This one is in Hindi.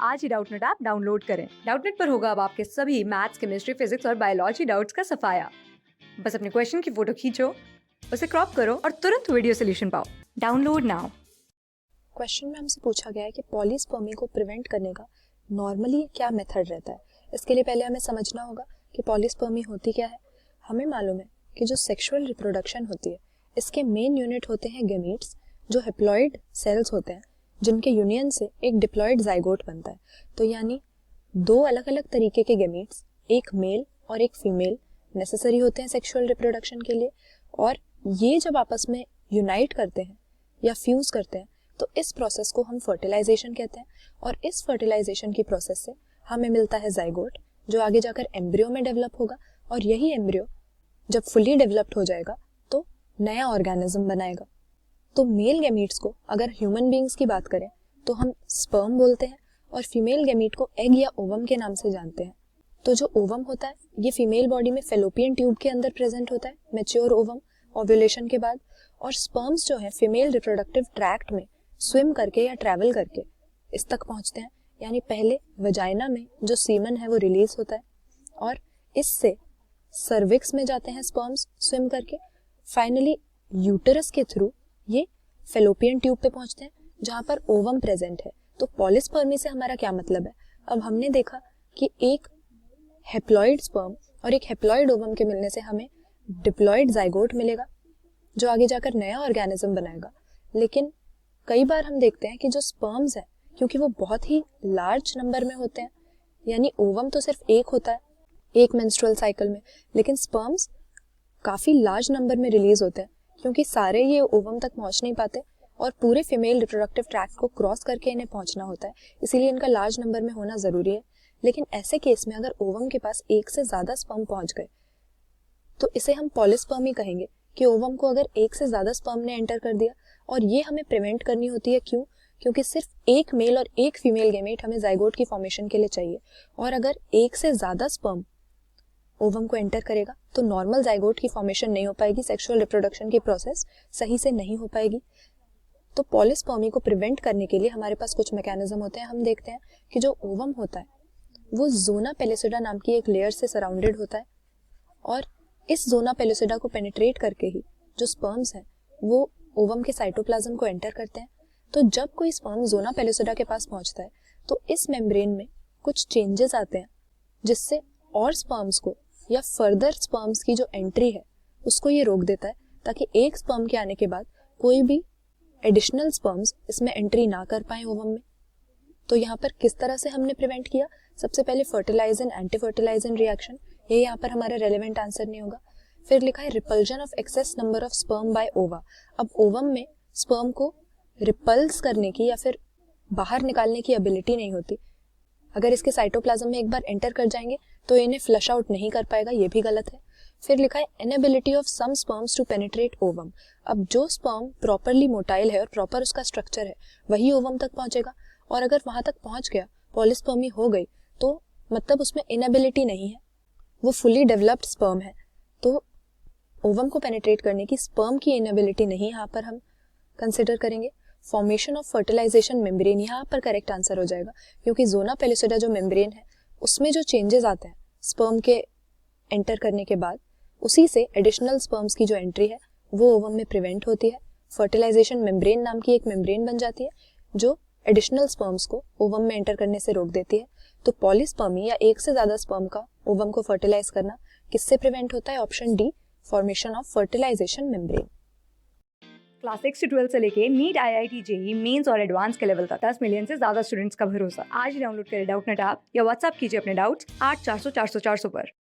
आज ही डाउटनेट ऐप डाउनलोड करें। डाउटनेट पर होगा अब आपके सभी मैथ्स, केमिस्ट्री, फिजिक्स और बायोलॉजी डाउट्स का सफाया। बस अपने क्वेश्चन की फोटो खींचो, उसे क्रॉप करो और तुरंत वीडियो सोल्यूशन पाओ। Download now. क्वेश्चन में हमसे पूछा गया है कि पॉलीस्पर्मी को प्रिवेंट करने का नॉर्मली क्या मेथड रहता है। इसके लिए पहले हमें समझना होगा कि पॉलीस्पर्मी होती क्या है। हमें मालूम है कि जो सेक्सुअल रिप्रोडक्शन होती है इसके मेन यूनिट होते हैं गेमीट्स, जो हेप्लॉइड सेल्स होते हैं जिनके यूनियन से एक डिप्लॉइड जाइगोट बनता है। तो यानी दो अलग अलग तरीके के गेमीट्स, एक मेल और एक फीमेल, नेसेसरी होते हैं सेक्सुअल रिप्रोडक्शन के लिए। और ये जब आपस में यूनाइट करते हैं या फ्यूज करते हैं तो इस प्रोसेस को हम फर्टिलाइजेशन कहते हैं। और इस फर्टिलाइजेशन की प्रोसेस से हमें मिलता है जाइगोट, जो आगे जाकर एम्ब्रियो में डेवलप होगा। और यही एम्ब्रियो जब फुली डेवलप्ड हो जाएगा तो नया ऑर्गेनिज्म बनाएगा। तो मेल गैमीट्स को अगर ह्यूमन बीइंग्स की बात करें तो हम स्पर्म बोलते हैं और फीमेल गैमीट को एग या ओवम के नाम से जानते हैं। तो जो ओवम होता है ये फीमेल बॉडी में फेलोपियन ट्यूब के अंदर प्रेजेंट होता है, मैच्योर ओवम ओव्यूलेशन के बाद। और स्पर्म्स जो है फीमेल रिप्रोडक्टिव ट्रैक्ट में स्विम करके या ट्रैवल करके इस तक पहुंचते हैं। यानी पहले वजाइना में जो सीमन है वो रिलीज होता है और इससे सर्विक्स में जाते हैं स्पर्म्स स्विम करके। फाइनली यूटेरस के थ्रू ये फेलोपियन ट्यूब पे पहुंचते हैं जहां पर ओवम प्रेजेंट है। तो पॉलीस्पर्मी से हमारा क्या मतलब है। अब हमने देखा कि एक हेप्लॉइड स्पर्म और एक हेप्लॉइड ओवम के मिलने से हमें डिप्लॉइड जाइगोट मिलेगा जो आगे जाकर नया ऑर्गेनिज्म बनाएगा। लेकिन कई बार हम देखते हैं कि जो स्पर्म्स है क्योंकि वो बहुत ही लार्ज नंबर में होते हैं, यानी ओवम तो सिर्फ एक होता है एक मेंस्ट्रुअल साइकिल में, लेकिन स्पर्म्स काफी लार्ज नंबर में रिलीज होते हैं क्योंकि सारे ये ओवम तक पहुंच नहीं पाते और पूरे फीमेल रिप्रोडक्टिव ट्रैक्ट को क्रॉस करके इन्हें पहुंचना होता है, इसीलिए इनका लार्ज नंबर में होना जरूरी है। लेकिन ऐसे केस में अगर ओवम के पास एक से ज्यादा स्पर्म पहुंच गए तो इसे हम पॉलीस्पर्मी कहेंगे कि ओवम को अगर एक से ज्यादा स्पर्म ने एंटर कर दिया। और ये हमें प्रिवेंट करनी होती है। क्यों? क्योंकि सिर्फ एक मेल और एक फीमेल गैमेट हमें जाइगोट की फॉर्मेशन के लिए चाहिए। और अगर एक से ज्यादा स्पर्म ओवम को एंटर करेगा तो नॉर्मल जाइगोट की फॉर्मेशन नहीं हो पाएगी, सेक्सुअल रिप्रोडक्शन की प्रोसेस सही से नहीं हो पाएगी। तो पॉलीस्पर्मी को प्रिवेंट करने के लिए हमारे पास कुछ मैकेनिज्म होते हैं। हम देखते हैं कि जो ओवम होता है वो जोना पेलिसिडा नाम की एक लेयर से सराउंडेड होता है और इस जोना पेलिसिडा को पेनिट्रेट करके ही जो स्पर्म्स हैं वो ओवम के साइटोप्लाज्म को एंटर करते हैं। तो जब कोई स्पर्म जोना पेलिसिडा के पास पहुंचता है तो इस मेम्ब्रेन में कुछ चेंजेस आते हैं जिससे और स्पर्म्स को या फर्दर स्पर्म्स की जो एंट्री है उसको ये रोक देता है, ताकि एक स्पर्म के आने के बाद कोई भी एडिशनल स्पर्म्स इसमें एंट्री ना कर पाए ओवम में। तो यहाँ पर किस तरह से हमने प्रिवेंट किया? सबसे पहले फर्टिलाइजन एंटी फर्टिलाइजन रिएक्शन, ये यहाँ पर हमारा रेलेवेंट आंसर नहीं होगा। फिर लिखा है repulsion of excess number of sperm by ova. अब ओवम में स्पर्म को रिपल्स करने की या फिर बाहर निकालने की एबिलिटी नहीं होती। अगर इसके साइटोप्लाज्म में एक बार एंटर कर जाएंगे तो इन्हें फ्लश आउट नहीं कर पाएगा, ये भी गलत है। फिर लिखा है inability of some sperms to penetrate ovum. अब जो स्पर्म प्रॉपरली मोटाइल है और प्रॉपर उसका स्ट्रक्चर है वही ओवम तक पहुंचेगा, और अगर वहां तक पहुंच गया, पॉलीस्पर्मी हो गई, तो मतलब उसमें इनएबिलिटी नहीं है, वो फुली डेवलप्ड स्पर्म है। तो ओवम को पेनिट्रेट करने की स्पर्म की इनएबिलिटी नहीं यहाँ पर हम कंसिडर करेंगे। फॉर्मेशन ऑफ फर्टिलाइजेशन मेम्ब्रेन यहाँ पर करेक्ट आंसर हो जाएगा, क्योंकि जोना पेलिसिडा जो मेम्ब्रेन है उसमें जो चेंजेस आते हैं स्पर्म के एंटर करने के बाद, उसी से एडिशनल स्पर्म्स की जो एंट्री है वो ओवम में प्रिवेंट होती है। फर्टिलाइजेशन मेम्ब्रेन नाम की एक मेम्ब्रेन बन जाती है जो एडिशनल स्पर्म्स को ओवम में एंटर करने से रोक देती है। तो पॉलीस्पर्मी या एक से ज्यादा स्पर्म का ओवम को फर्टिलाइज करना किससे प्रिवेंट होता है? Option D, formation of fertilization membrane. Class 6 से 12 से लेके नीट, IIT, JEE मेंस और एडवांस के लेवल तक 10 मिलियन से ज्यादा स्टूडेंट्स का भरोसा। आज ही डाउनलोड करें डाउटनेट ऐप या व्हाट्सएप कीजिए अपने डाउट्स 8400 400 400 पर।